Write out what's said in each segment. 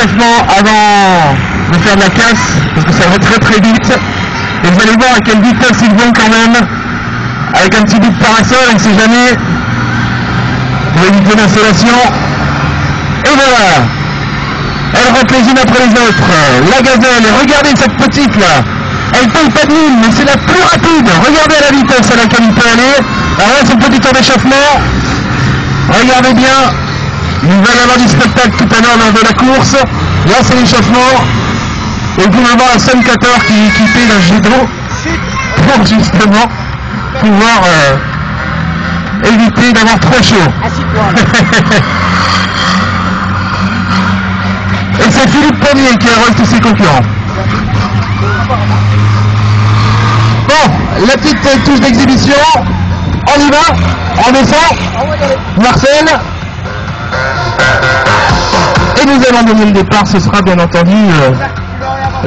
d'échauffement avant de faire de la casse, parce que ça va très très vite. Et vous allez voir à quelle vitesse ils vont quand même, avec un petit bout de parasol, on ne sait jamais, pour éviter l'insolation. Et voilà, elles rentrent les unes après les autres. La gazelle, et regardez cette petite là, elle paye pas de mine, mais c'est la plus rapide. Regardez la vitesse à laquelle il peut aller. Alors là, c'est le petit tour d'échauffement. Regardez bien, il va y avoir du spectacle tout à l'heure lors de la course. Là, c'est l'échauffement. Et vous pouvez voir la Sun 14 qui est équipée d'un jet d'eau pour justement pouvoir éviter d'avoir trop chaud. Et c'est Philippe Pommier qui arrose tous ses concurrents. Bon, la petite touche d'exhibition. On y va, on descend. Marcel. Et nous allons donner le départ. Ce sera bien entendu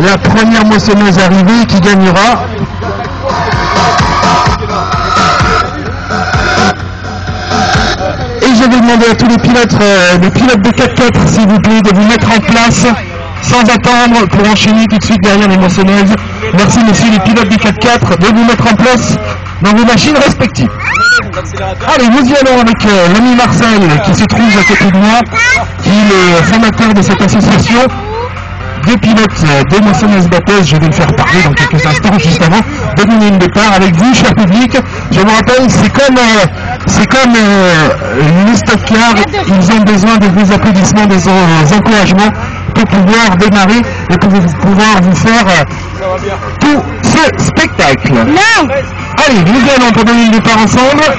la première moissonneuse arrivée qui gagnera. Et je vais demander à tous les pilotes de 4x4, s'il vous plaît, de vous mettre en place sans attendre pour enchaîner tout de suite derrière les moissonneuses. Merci messieurs les pilotes du 4x4 de vous mettre en place dans vos machines respectives. Allez, nous y allons avec l'ami Marcel qui se trouve à côté de moi, qui est le fondateur de cette association de pilotes de moissonneuses batteuses. Je vais le faire parler dans quelques instants, juste avant de donner le départ avec vous, cher public. Je vous rappelle, c'est comme les stock-cars, ils ont besoin de vos applaudissements, des encouragements pour pouvoir démarrer et pour pouvoir vous faire tout ce spectacle. Non. Allez, nous allons pour donner le départ ensemble.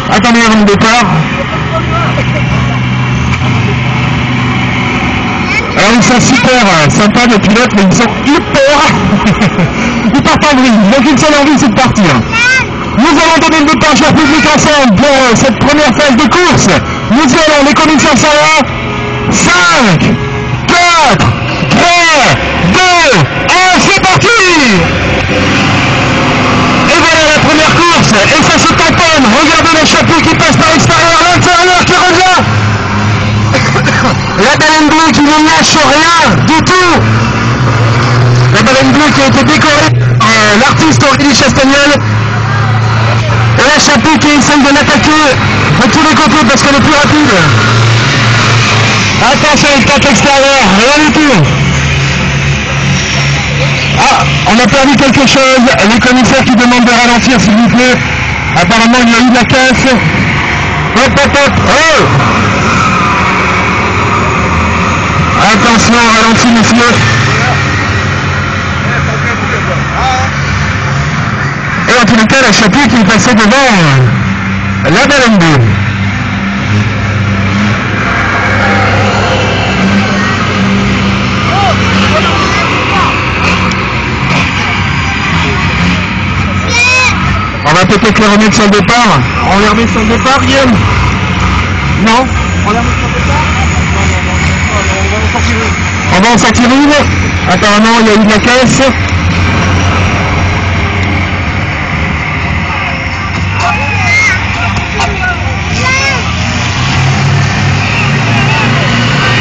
Attendez avant le départ. Alors ils sont super sympas les pilotes, mais ils sont ils partent en vrille, donc une seule envie c'est de partir. Nous allons donner le départ, cher public, ensemble pour cette première phase de course. Nous y allons, les conditions sont là. 5, 4, 3, 2, 1, c'est parti. Et voilà la première course, et ça se tamponne. Regardez le chapeau qui passe par l'extérieur, l'intérieur qui revient. La baleine bleue qui ne lâche rien du tout. La baleine bleue qui a été décorée par l'artiste Aurélie Chastagnol. Et la chapeau qui essaye de l'attaquer de tous les côtés parce qu'elle est plus rapide. Attention, il tape l'extérieur, rien du tout. Ah, on a perdu quelque chose. Les commissaires qui demandent de ralentir, s'il vous plaît. Apparemment, il y a eu de la casse. Hop, hop, hop. Oh! Attention, ralenti, messieurs. Et en tous les cas, la chapeau qui est passée devant la baleine bleue. On va peut-être les remettre sur le départ. On les remet sur le départ, Guillaume? Non? On les remet sur le départ? On va en sortir une. Apparemment, il y a eu de la caisse.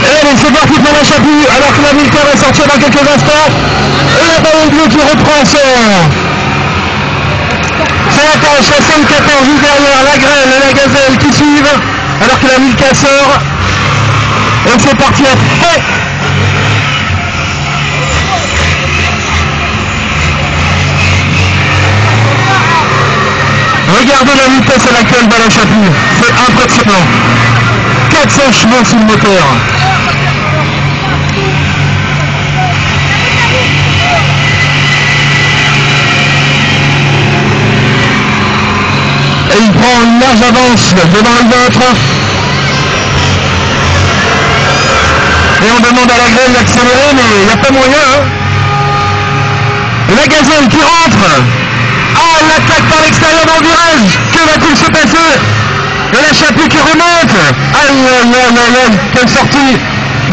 Et allez, c'est parti pour la chapeau, alors que la victoire va sortir dans quelques instants. Et la baleine bleue qui reprend son... C'est la 74 juste derrière, la grêle et la gazelle qui suivent, alors que la Milka sort. Et c'est parti à fond. Regardez la vitesse à laquelle va la chapeau, c'est impressionnant. 400 chevaux sur le moteur. Et il prend une large avance devant les autres. Et on demande à la grêle d'accélérer, mais il n'y a pas moyen. Hein. La gazelle qui rentre. Ah, elle l'attaque par l'extérieur dans le virage. Que va-t-il se passer? Et la chapeau qui remonte. Aïe, aïe, aïe, aïe, aïe, quelle sortie.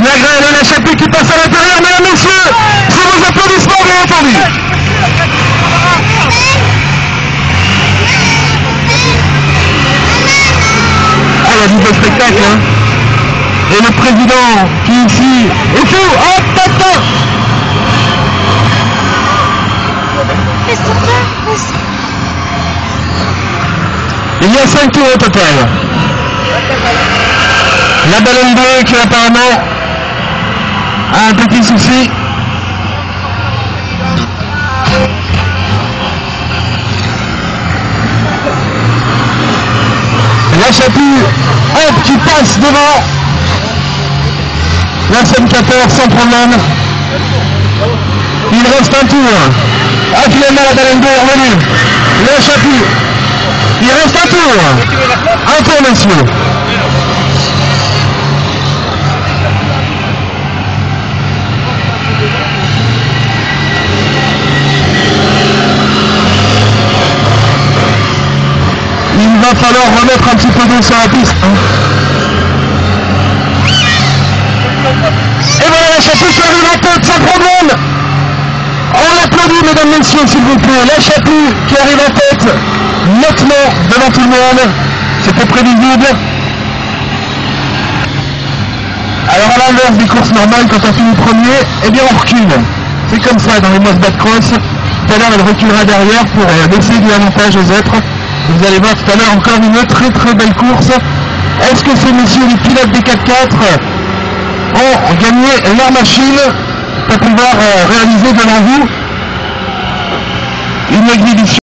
La grêle et la chapeau qui passe à l'intérieur. Mesdames, messieurs, c'est vos applaudissements, bien entendu. Chou, hop, hop, hop. Il y a 5 tours au total. La baleine bleue qui apparemment a un petit souci. La Chapue, hop, qui passe devant. La SN14 sans problème. Il reste un tour. Ah, finalement la baleine bleue est revenue. La Chapue. Il reste un tour. Un tour, messieurs. Il va falloir remettre un petit peu d'eau sur la piste. Et voilà la Chapue qui arrive en tête sans problème. On l'applaudit, mesdames, messieurs, s'il vous plaît. La Chapue qui arrive en tête, nettement devant tout le monde. C'était prévisible. Alors à l'inverse des courses normales, quand on finit premier, eh bien on recule. C'est comme ça dans les Moss Bad Cross. Tout à l'heure, elle reculera derrière pour laisser du avantage aux autres. Vous allez voir tout à l'heure encore une très très belle course. Est-ce que ces messieurs les pilotes des 4x4 ont gagné leur machine pour pouvoir réaliser devant vous une exhibition?